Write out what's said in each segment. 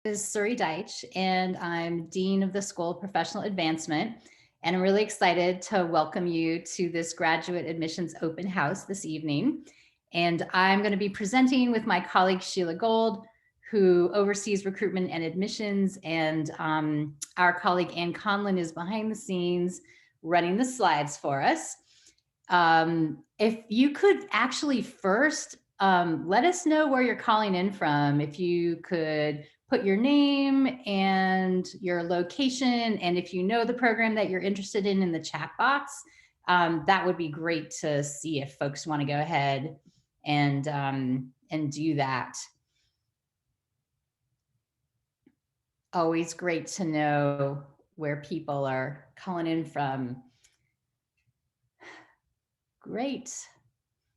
Is Suri Deitch, and I'm Dean of the School of Professional Advancement. And I'm really excited to welcome you to this graduate admissions open house this evening. And I'm going to be presenting with my colleague Sheila Gold, who oversees recruitment and admissions. And our colleague Ann Conlon is behind the scenes running the slides for us. If you could actually first let us know where you're calling in from, if you could put your name and your location, and if you know the program that you're interested in the chat box, that would be great to see if folks want to go ahead and do that. Always great to know where people are calling in from. Great.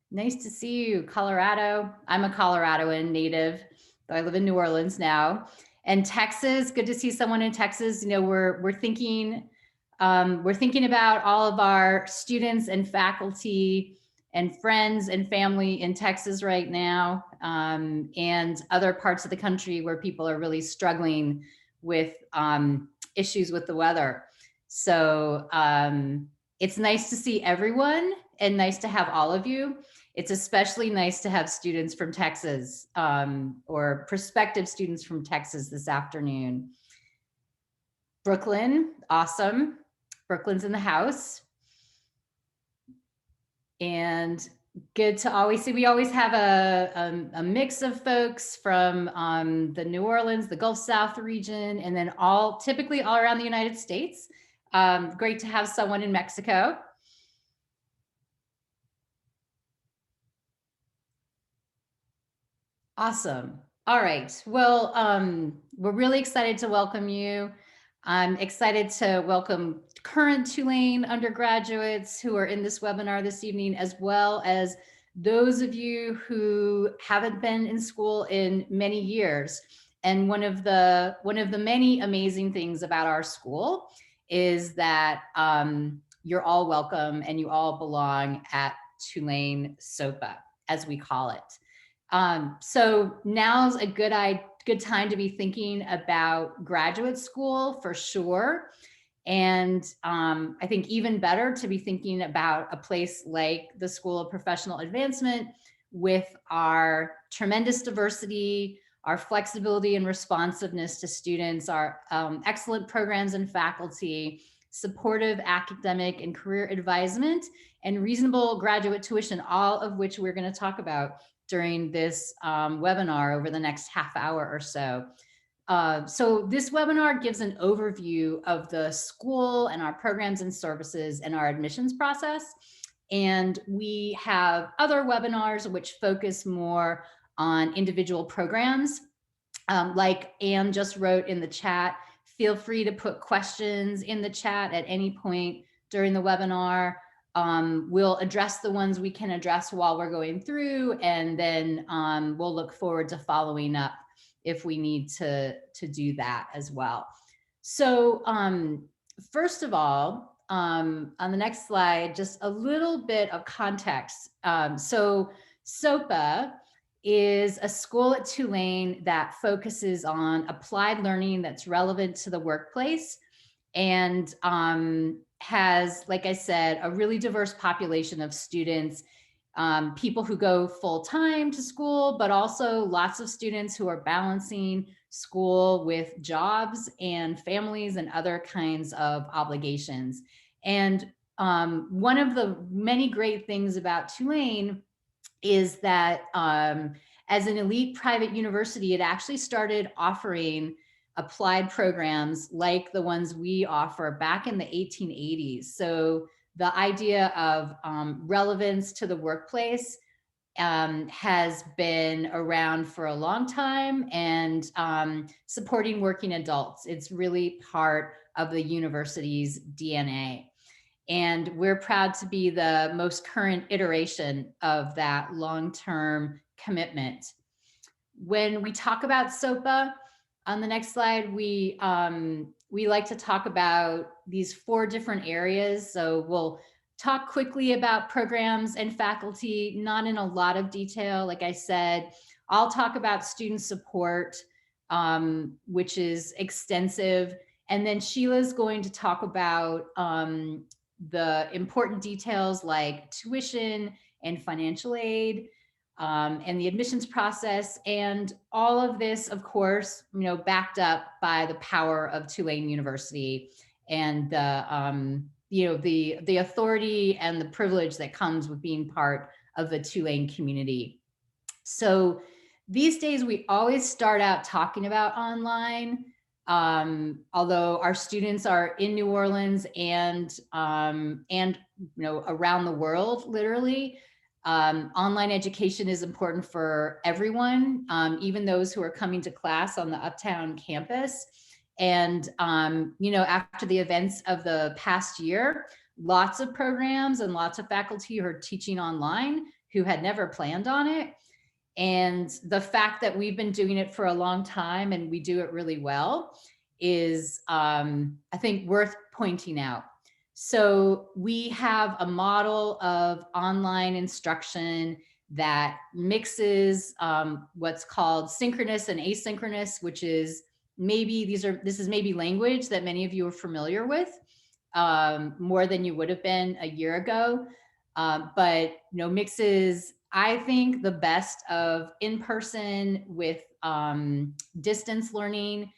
Nice to see you, Colorado. I'm a Coloradoan native, though I live in New Orleans now. And Texas, good to see someone in Texas. You know, we're thinking about all of our students and faculty and friends and family in Texas right now, and other parts of the country where people are really struggling with issues with the weather. So it's nice to see everyone and nice to have all of you. It's especially nice to have students from Texas or prospective students from Texas this afternoon. Brooklyn, awesome. Brooklyn's in the house. And good to always see, we always have a mix of folks from the New Orleans, the Gulf South region, and then typically all around the United States. Great to have someone in Mexico. Awesome. All right. Well, we're really excited to welcome you. I'm excited to welcome current Tulane undergraduates who are in this webinar this evening, as well as those of you who haven't been in school in many years. And one of the many amazing things about our school is that you're all welcome and you all belong at Tulane SOPA, as we call it. So now's a good time to be thinking about graduate school for sure. And I think even better to be thinking about a place like the School of Professional Advancement with our tremendous diversity, our flexibility and responsiveness to students, our excellent programs and faculty, supportive academic and career advisement, and reasonable graduate tuition, all of which we're going to talk about during this webinar over the next half hour or so. So this webinar gives an overview of the school and our programs and services and our admissions process. And we have other webinars which focus more on individual programs. Like Anne just wrote in the chat, feel free to put questions in the chat at any point during the webinar. We'll address the ones we can address while we're going through, and then we'll look forward to following up if we need to do that as well. So first of all, on the next slide, just a little bit of context. So SOPA is a school at Tulane that focuses on applied learning that's relevant to the workplace, and has, like I said, a really diverse population of students, people who go full-time to school, but also lots of students who are balancing school with jobs and families and other kinds of obligations. And one of the many great things about Tulane is that as an elite private university, it actually started offering applied programs like the ones we offer back in the 1880s. So the idea of relevance to the workplace has been around for a long time, and supporting working adults. It's really part of the university's DNA. And we're proud to be the most current iteration of that long-term commitment. When we talk about SOPA, on the next slide, we like to talk about these 4 different areas. So we'll talk quickly about programs and faculty, not in a lot of detail. Like I said, I'll talk about student support. which is extensive. And then Sheila's going to talk about the important details like tuition and financial aid, and the admissions process, and all of this, of course, backed up by the power of Tulane University and the authority and the privilege that comes with being part of the Tulane community. So these days, we always start out talking about online, although our students are in New Orleans and around the world, literally. Online education is important for everyone, even those who are coming to class on the Uptown campus. And after the events of the past year, lots of programs and lots of faculty are teaching online who had never planned on it. And the fact that we've been doing it for a long time and we do it really well is, I think, worth pointing out. So we have a model of online instruction that mixes what's called synchronous and asynchronous, which is this is maybe language that many of you are familiar with, more than you would have been a year ago. But mixes, I think, the best of in-person with distance learning,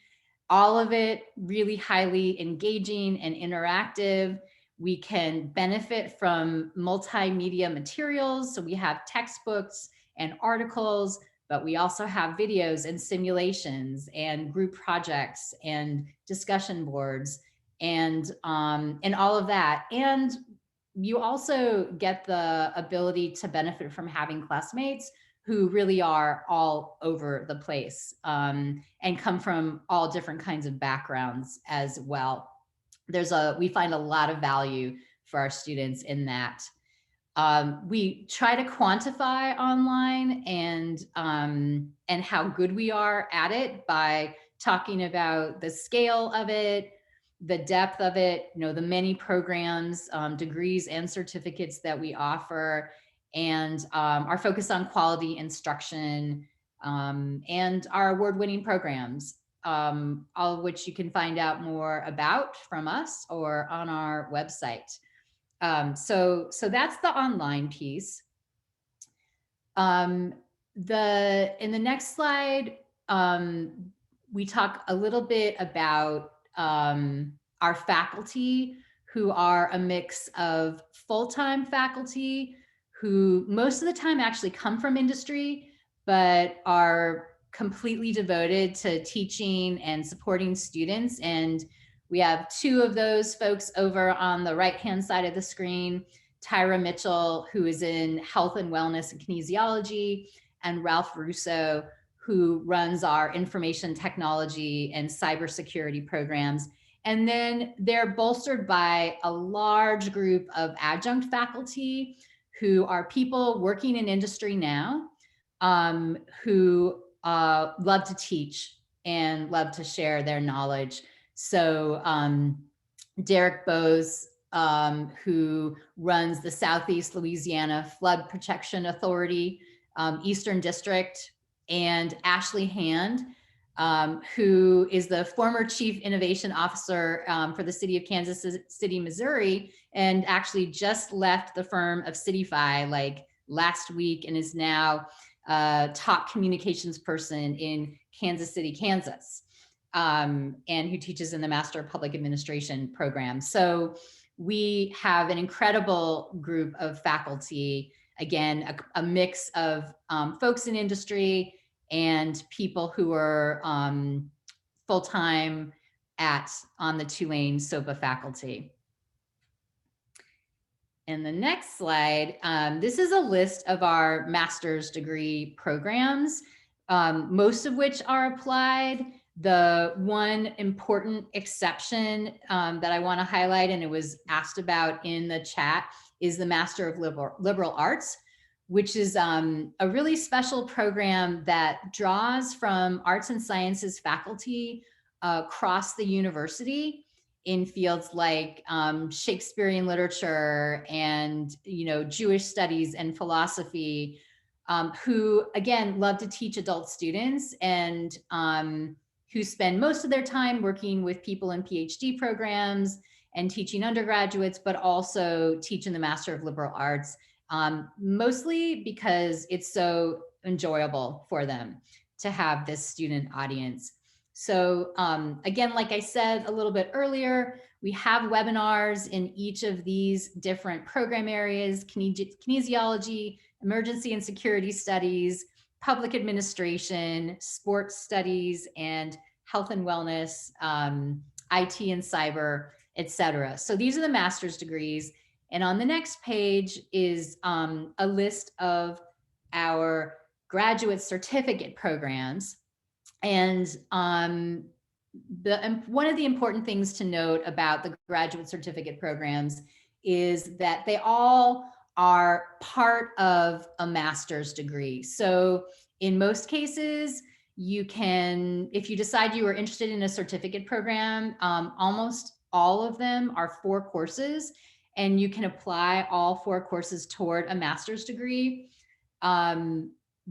all of it really highly engaging and interactive. We can benefit from multimedia materials. So we have textbooks and articles, but we also have videos and simulations and group projects and discussion boards and all of that. And you also get the ability to benefit from having classmates who really are all over the place, and come from all different kinds of backgrounds as well. We find a lot of value for our students in that. We try to quantify online and how good we are at it by talking about the scale of it, the depth of it, the many programs, degrees and certificates that we offer, and our focus on quality instruction, and our award-winning programs, all of which you can find out more about from us or on our website. So that's the online piece. In the next slide, we talk a little bit about our faculty, who are a mix of full-time faculty who most of the time actually come from industry, but are completely devoted to teaching and supporting students. And we have two of those folks over on the right-hand side of the screen, Tyra Mitchell, who is in health and wellness and kinesiology, and Ralph Russo, who runs our information technology and cybersecurity programs. And then they're bolstered by a large group of adjunct faculty who are people working in industry now, who love to teach and love to share their knowledge. So Derek Bose, who runs the Southeast Louisiana Flood Protection Authority, Eastern District, and Ashley Hand, who is the former Chief Innovation Officer for the city of Kansas City, Missouri, and actually just left the firm of Citify like last week and is now top communications person in Kansas City, Kansas, and who teaches in the Master of Public Administration program. So we have an incredible group of faculty, again, a mix of folks in industry and people who are full-time on the Tulane SOPA faculty. And the next slide, this is a list of our master's degree programs, most of which are applied. The one important exception that I want to highlight, and it was asked about in the chat, is the Master of Liberal Arts, which is a really special program that draws from arts and sciences faculty across the university in fields like Shakespearean literature and Jewish studies and philosophy, who, again, love to teach adult students and who spend most of their time working with people in PhD programs and teaching undergraduates, but also teaching the Master of Liberal Arts, mostly because it's so enjoyable for them to have this student audience. So again, like I said a little bit earlier, we have webinars in each of these different program areas: kinesiology, emergency and security studies, public administration, sports studies, and health and wellness, IT and cyber, etc. So these are the master's degrees. And on the next page is a list of our graduate certificate programs. And one of the important things to note about the graduate certificate programs is that they all are part of a master's degree. So in most cases, you can, if you decide you are interested in a certificate program, almost all of them are 4 courses, and you can apply all 4 courses toward a master's degree.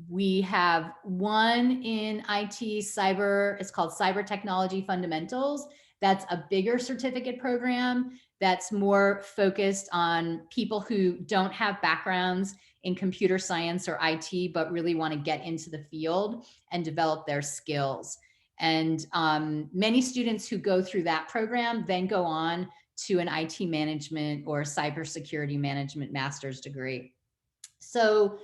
We have one in IT cyber, it's called Cyber Technology Fundamentals. That's a bigger certificate program that's more focused on people who don't have backgrounds in computer science or IT, but really want to get into the field and develop their skills. And many students who go through that program then go on to an IT management or cybersecurity management master's degree. So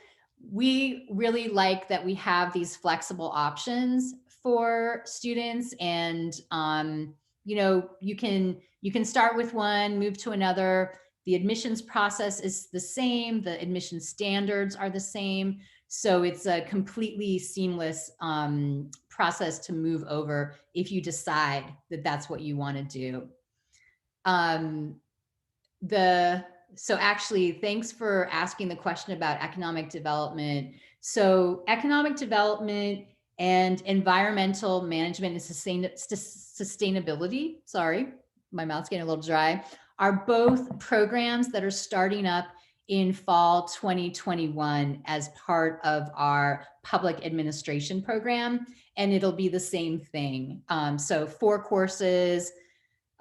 we really like that we have these flexible options for students, and you know, you can start with one, move to another. The admissions process is the same, the admission standards are the same, so it's a completely seamless process to move over if you decide that that's what you want to do. So actually, thanks for asking the question about economic development. So economic development and environmental management and sustainability, sorry, my mouth's getting a little dry, are both programs that are starting up in fall 2021 as part of our public administration program. And it'll be the same thing. So 4 courses,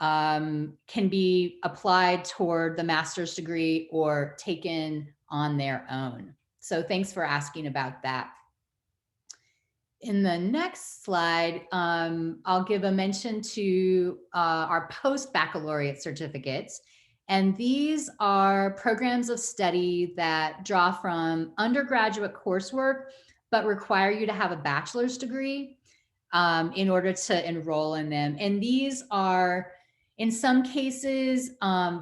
can be applied toward the master's degree or taken on their own. So thanks for asking about that. In the next slide, I'll give a mention to our post-baccalaureate certificates. And these are programs of study that draw from undergraduate coursework, but require you to have a bachelor's degree in order to enroll in them. And these are, in some cases,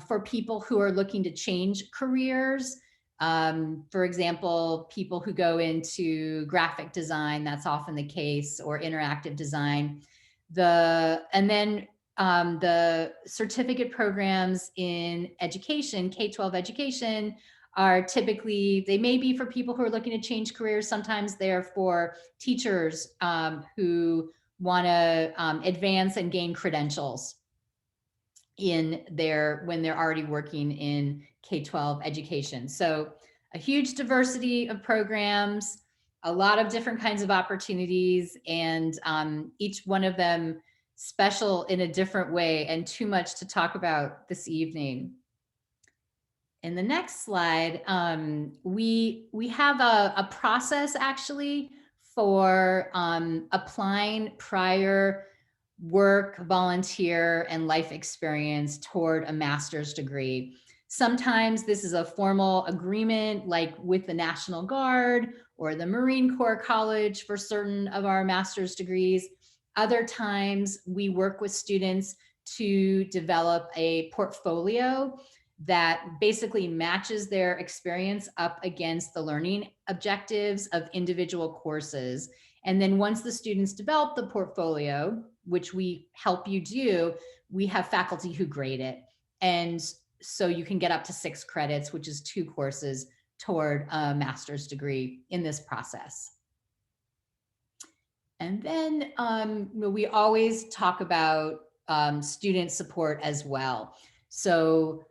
for people who are looking to change careers. For example, people who go into graphic design, that's often the case, or interactive design. And then the certificate programs in education, K-12 education, are typically, they may be for people who are looking to change careers. Sometimes they're for teachers who want to advance and gain credentials in when they're already working in K-12 education. So a huge diversity of programs, a lot of different kinds of opportunities, and each one of them special in a different way, and too much to talk about this evening. In the next slide, we have a process actually for applying prior work, volunteer, and life experience toward a master's degree. Sometimes this is a formal agreement, like with the National Guard or the Marine Corps College for certain of our master's degrees. Other times we work with students to develop a portfolio that basically matches their experience up against the learning objectives of individual courses. And then once the students develop the portfolio, which we help you do, we have faculty who grade it. And so you can get up to 6 credits, which is 2 courses toward a master's degree in this process. And then we always talk about student support as well. So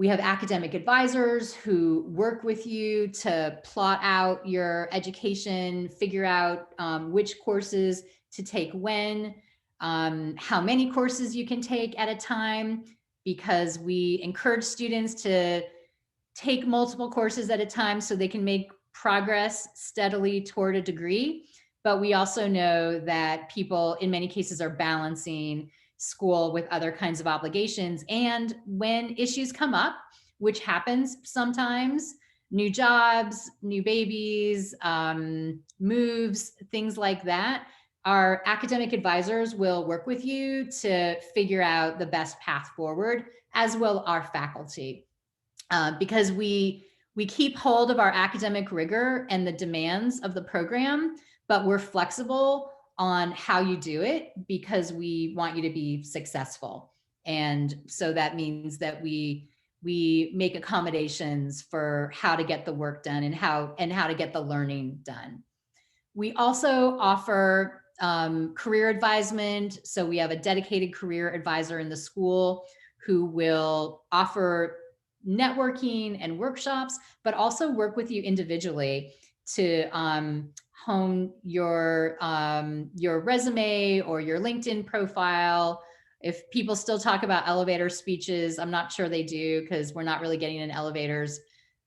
We have academic advisors who work with you to plot out your education, figure out which courses to take when, how many courses you can take at a time, because we encourage students to take multiple courses at a time so they can make progress steadily toward a degree. But we also know that people in many cases are balancing school with other kinds of obligations. And when issues come up, which happens sometimes, new jobs, new babies, moves, things like that, our academic advisors will work with you to figure out the best path forward, as will our faculty. Because we keep hold of our academic rigor and the demands of the program, but we're flexible on how you do it because we want you to be successful. And so that means that we make accommodations for how to get the work done and how to get the learning done. We also offer career advisement. So we have a dedicated career advisor in the school who will offer networking and workshops, but also work with you individually to hone your resume or your LinkedIn profile. If people still talk about elevator speeches, I'm not sure they do, because we're not really getting in elevators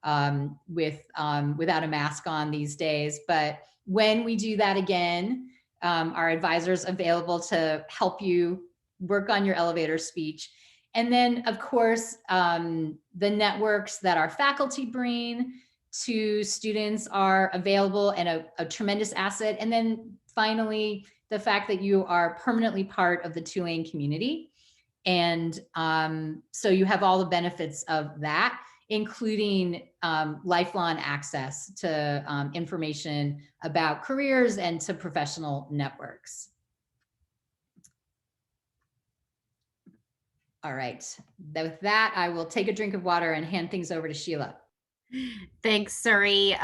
without a mask on these days. But when we do that again, our advisor's available to help you work on your elevator speech. And then, of course, the networks that our faculty bring to students are available and a tremendous asset. And then finally, the fact that you are permanently part of the Tulane community. And so you have all the benefits of that, including lifelong access to information about careers and to professional networks. All right, with that, I will take a drink of water and hand things over to Sheila. Thanks, Suri.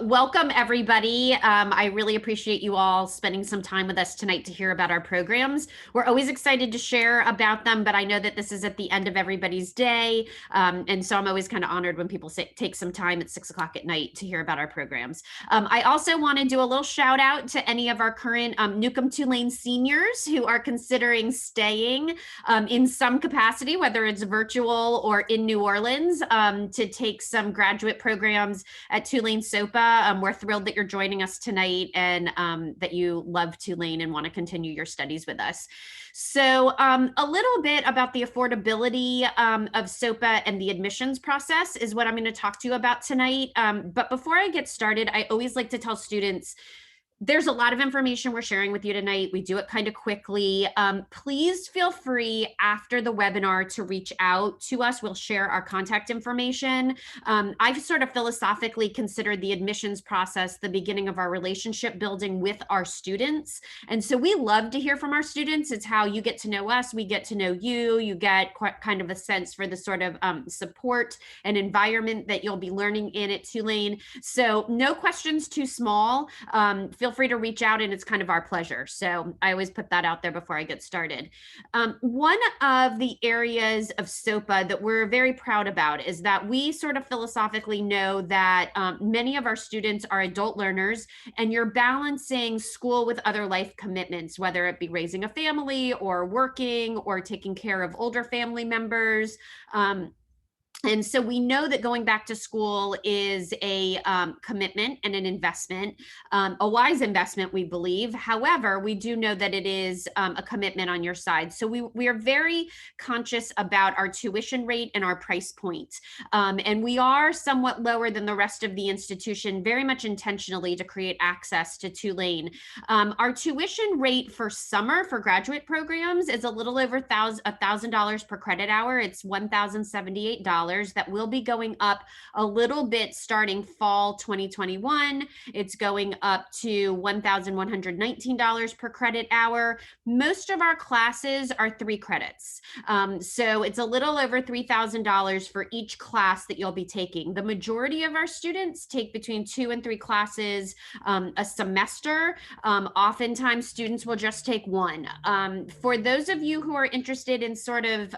Welcome, everybody. I really appreciate you all spending some time with us tonight to hear about our programs. We're always excited to share about them, but I know that this is at the end of everybody's day. And so I'm always kind of honored when people take some time at 6 o'clock at night to hear about our programs. I also want to do a little shout out to any of our current Newcomb Tulane seniors who are considering staying in some capacity, whether it's virtual or in New Orleans, to take some graduate programs at Tulane SOPA. We're thrilled that you're joining us tonight and that you love Tulane and want to continue your studies with us. So a little bit about the affordability of SOPA and the admissions process is what I'm going to talk to you about tonight. But before I get started, I always like to tell students, there's a lot of information we're sharing with you tonight. We do it kind of quickly. Please feel free after the webinar to reach out to us. We'll share our contact information. I've sort of philosophically considered the admissions process the beginning of our relationship building with our students. And so we love to hear from our students. It's how you get to know us. We get to know you. You get kind of a sense for the sort of support and environment that you'll be learning in at Tulane. So no questions too small. Feel free to reach out, and it's kind of our pleasure. So I always put that out there before I get started. One of the areas of SOPA that we're very proud about is that we sort of philosophically know that many of our students are adult learners, and you're balancing school with other life commitments, whether it be raising a family or working or taking care of older family members. And so we know that going back to school is a commitment and an investment, a wise investment, we believe. However, we do know that it is a commitment on your side. So we are very conscious about our tuition rate and our price point. And we are somewhat lower than the rest of the institution, very much intentionally to create access to Tulane. Our tuition rate for summer for graduate programs is a little over $1,000 per credit hour. It's $1,078. That will be going up a little bit starting fall 2021. It's going up to $1,119 per credit hour. Most of our classes are 3 credits. So it's a little over $3,000 for each class that you'll be taking. The majority of our students take between 2 and 3 classes a semester. Oftentimes students will just take 1. For those of you who are interested in sort of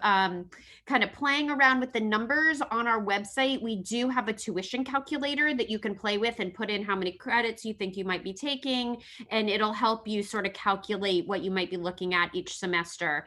kind of playing around with the numbers, offers on our website, we do have a tuition calculator that you can play with and put in how many credits you think you might be taking, and it'll help you sort of calculate what you might be looking at each semester.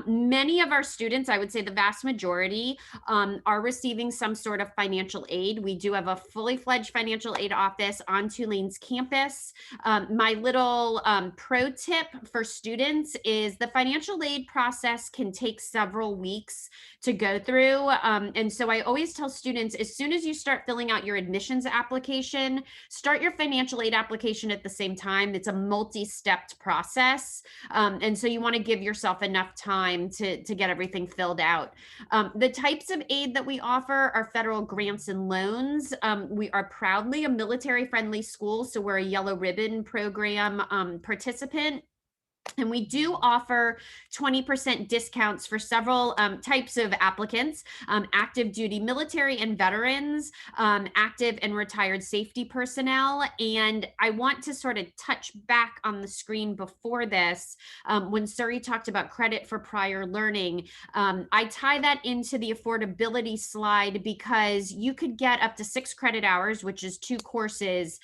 Many of our students, I would say the vast majority, are receiving some sort of financial aid. We do have a fully fledged financial aid office on Tulane's campus. My little pro tip for students is the financial aid process can take several weeks to go through. And so I always tell students, as soon as you start filling out your admissions application, start your financial aid application at the same time. It's a multi-stepped process. And so you want to give yourself enough time to get everything filled out. The types of aid that we offer are federal grants and loans. We are proudly a military-friendly school, so we're a Yellow Ribbon program participant. And we do offer 20% discounts for several types of applicants, active duty military and veterans, active and retired safety personnel. And I want to sort of touch back on the screen before this, when Suri talked about credit for prior learning. I tie that into the affordability slide because you could get up to 6 credit hours, which is 2 courses,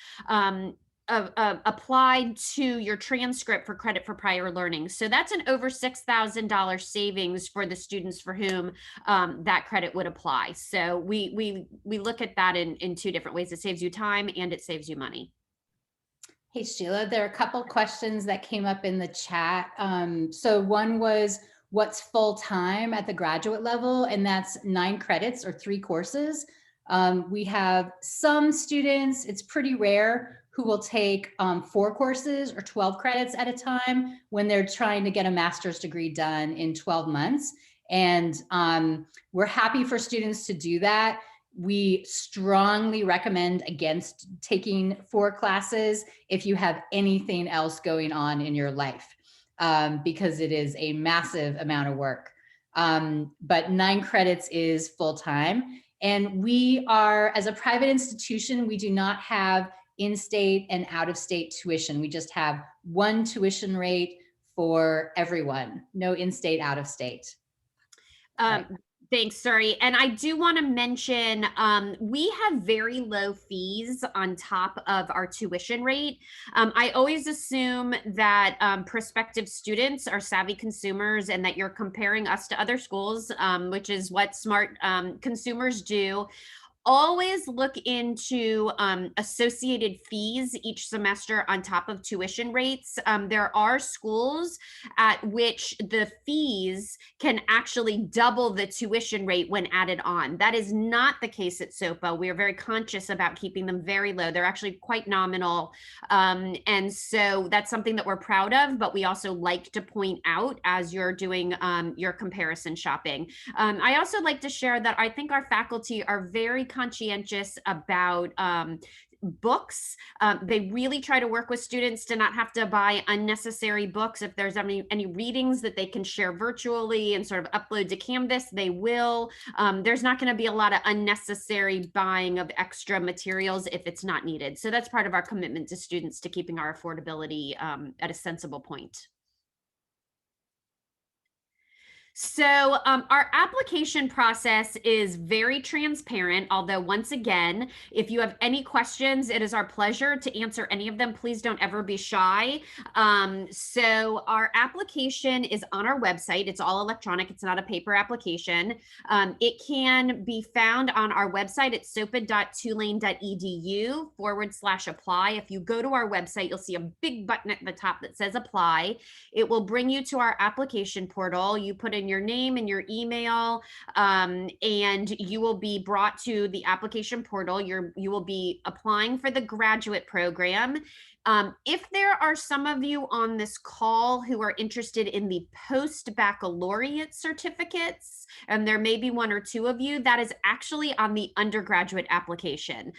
applied to your transcript for credit for prior learning. So that's an over $6,000 savings for the students for whom that credit would apply. So we look at that in 2 different ways. It saves you time and it saves you money. Hey, Sheila, there are a couple questions that came up in the chat. So one was, what's full-time at the graduate level? And that's 9 credits or 3 courses. We have some students, it's pretty rare, who will take 4 courses or 12 credits at a time when they're trying to get a master's degree done in 12 months. And we're happy for students to do that. We strongly recommend against taking 4 classes if you have anything else going on in your life, because it is a massive amount of work. But 9 credits is full-time. And we are, as a private institution, we do not have in-state and out-of-state tuition. We just have one tuition rate for everyone, no in-state, out-of-state. Right. Thanks, Suri. And I do want to mention, we have very low fees on top of our tuition rate. I always assume that prospective students are savvy consumers and that you're comparing us to other schools, which is what smart consumers do. Always look into associated fees each semester on top of tuition rates. There are schools at which the fees can actually double the tuition rate when added on. That is not the case at SOPA. We are very conscious about keeping them very low. They're actually quite nominal. And so that's something that we're proud of, but we also like to point out as you're doing your comparison shopping. I also like to share that I think our faculty are very conscientious about books. They really try to work with students to not have to buy unnecessary books. If there's any readings that they can share virtually and sort of upload to Canvas, they will. There's not going to be a lot of unnecessary buying of extra materials if it's not needed. So that's part of our commitment to students, to keeping our affordability at a sensible point. So our application process is very transparent, although once again, if you have any questions, it is our pleasure to answer any of them. Please don't ever be shy. So our application is on our website. It's all electronic. It's not a paper application. It can be found on our website at sopa.tulane.edu/apply. If you go to our website, you'll see a big button at the top that says apply. It will bring you to our application portal. You put in your name and your email, and you will be brought to the application portal. You will be applying for the graduate program. If there are some of you on this call who are interested in the Post-Baccalaureate Certificates, and there may be 1 or 2 of you, that is actually on the undergraduate application.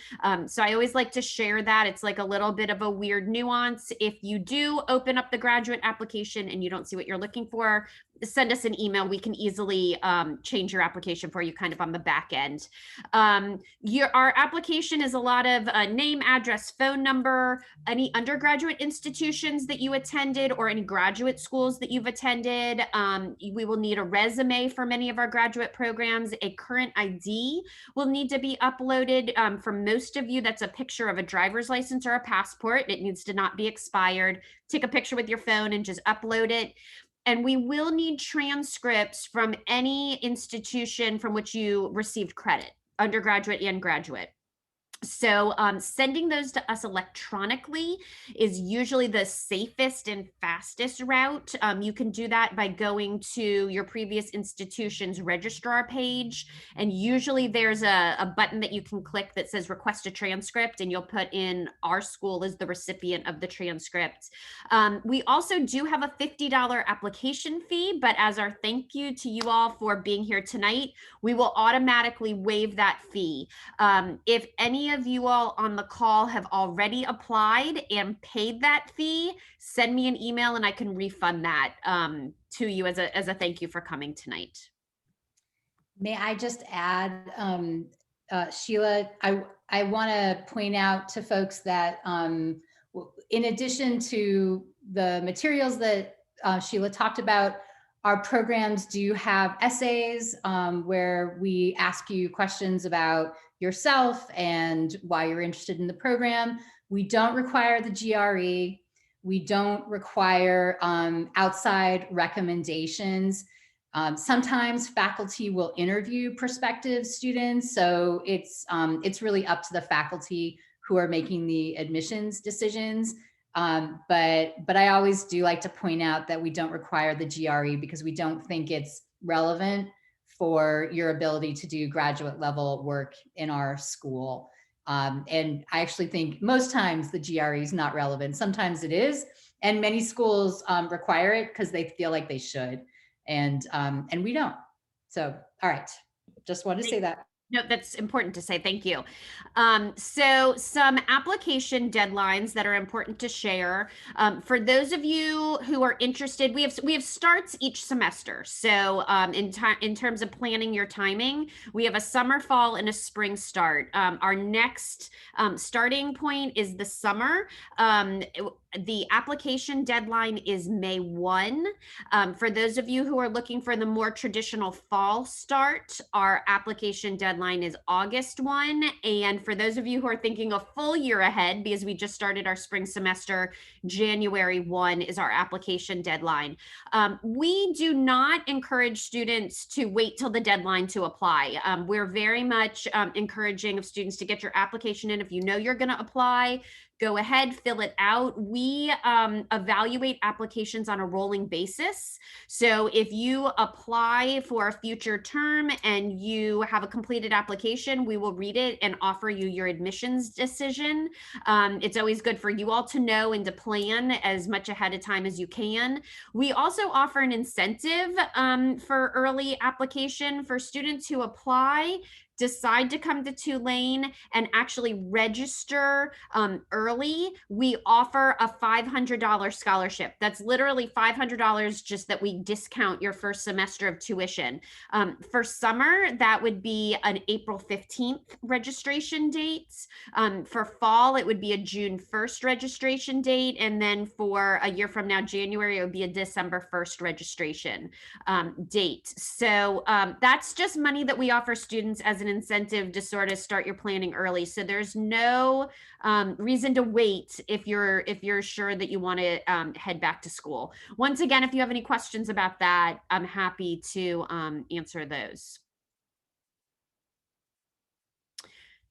So I always like to share that. It's like a little bit of a weird nuance. If you do open up the graduate application and you don't see what you're looking for, send us an email email, we can easily change your application for you kind of on the back end. Our application is a lot of name, address, phone number, any undergraduate institutions that you attended or any graduate schools that you've attended. We will need a resume for many of our graduate programs. A current ID will need to be uploaded. For most of you, that's a picture of a driver's license or a passport. It needs to not be expired. Take a picture with your phone and just upload it. And we will need transcripts from any institution from which you received credit, undergraduate and graduate. So sending those to us electronically is usually the safest and fastest route. You can do that by going to your previous institution's registrar page. And usually there's a button that you can click that says request a transcript, and you'll put in our school as the recipient of the transcript. We also do have a $50 application fee, but as our thank you to you all for being here tonight, we will automatically waive that fee. If any of you all on the call have already applied and paid that fee, send me an email and I can refund that to you as a thank you for coming tonight. May I just add, Sheila, I want to point out to folks that in addition to the materials that Sheila talked about, our programs do have essays where we ask you questions about yourself and why you're interested in the program. We don't require the GRE. We don't require outside recommendations. Sometimes faculty will interview prospective students, so it's really up to the faculty who are making the admissions decisions. But I always do like to point out that we don't require the GRE because we don't think it's relevant for your ability to do graduate level work in our school. And I actually think most times the GRE is not relevant. Sometimes it is, and many schools require it because they feel like they should, and we don't. So, all right, just wanted to say that. No, that's important to say. Thank you. So some application deadlines that are important to share. For those of you who are interested, we have starts each semester. So in terms of planning your timing, we have a summer, fall, and a spring start. Our next starting point is the summer. The application deadline is May 1. For those of you who are looking for the more traditional fall start, our application deadline is August 1. And for those of you who are thinking a full year ahead, because we just started our spring semester, January 1 is our application deadline. We do not encourage students to wait till the deadline to apply. We're very much encouraging of students to get your application in. If you know you're going to apply, go ahead, fill it out. We evaluate applications on a rolling basis. So if you apply for a future term and you have a completed application, we will read it and offer you your admissions decision. It's always good for you all to know and to plan as much ahead of time as you can. We also offer an incentive for early application for students who apply, decide to come to Tulane, and actually register early. We offer a $500 scholarship. That's literally $500 just that we discount your first semester of tuition. For summer, that would be an April 15th registration date. For fall, it would be a June 1st registration date. And then for a year from now, January, it would be a December 1st registration date. So that's just money that we offer students as an incentive to sort of start your planning early. So there's no reason to wait if you're sure that you want to head back to school. Once again, if you have any questions about that, I'm happy to answer those.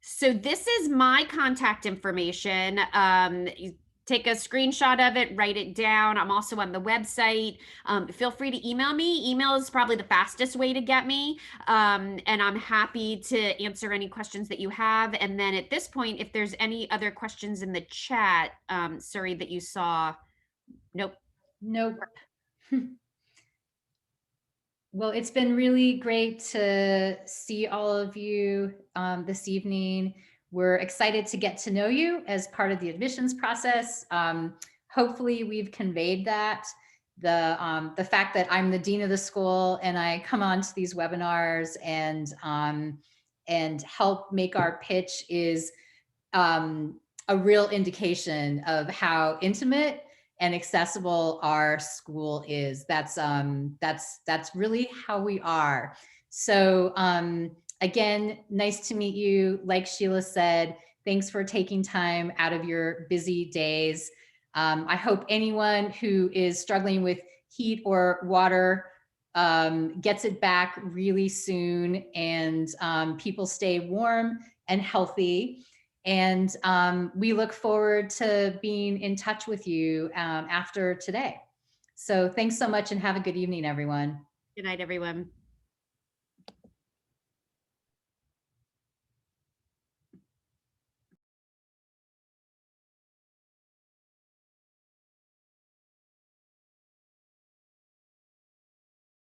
So this is my contact information. Take a screenshot of it, write it down. I'm also on the website. Feel free to email me. Email is probably the fastest way to get me. And I'm happy to answer any questions that you have. And then at this point, if there's any other questions in the chat, sorry, that you saw. Nope. Nope. Well, it's been really great to see all of you this evening. We're excited to get to know you as part of the admissions process. Hopefully we've conveyed that. the fact that I'm the dean of the school and I come on to these webinars and help make our pitch is a real indication of how intimate and accessible our school is. That's really how we are. So again, nice to meet you. Like Sheila said, thanks for taking time out of your busy days. I hope anyone who is struggling with heat or water gets it back really soon, and people stay warm and healthy. And we look forward to being in touch with you after today. So thanks so much and have a good evening, everyone. Good night, everyone.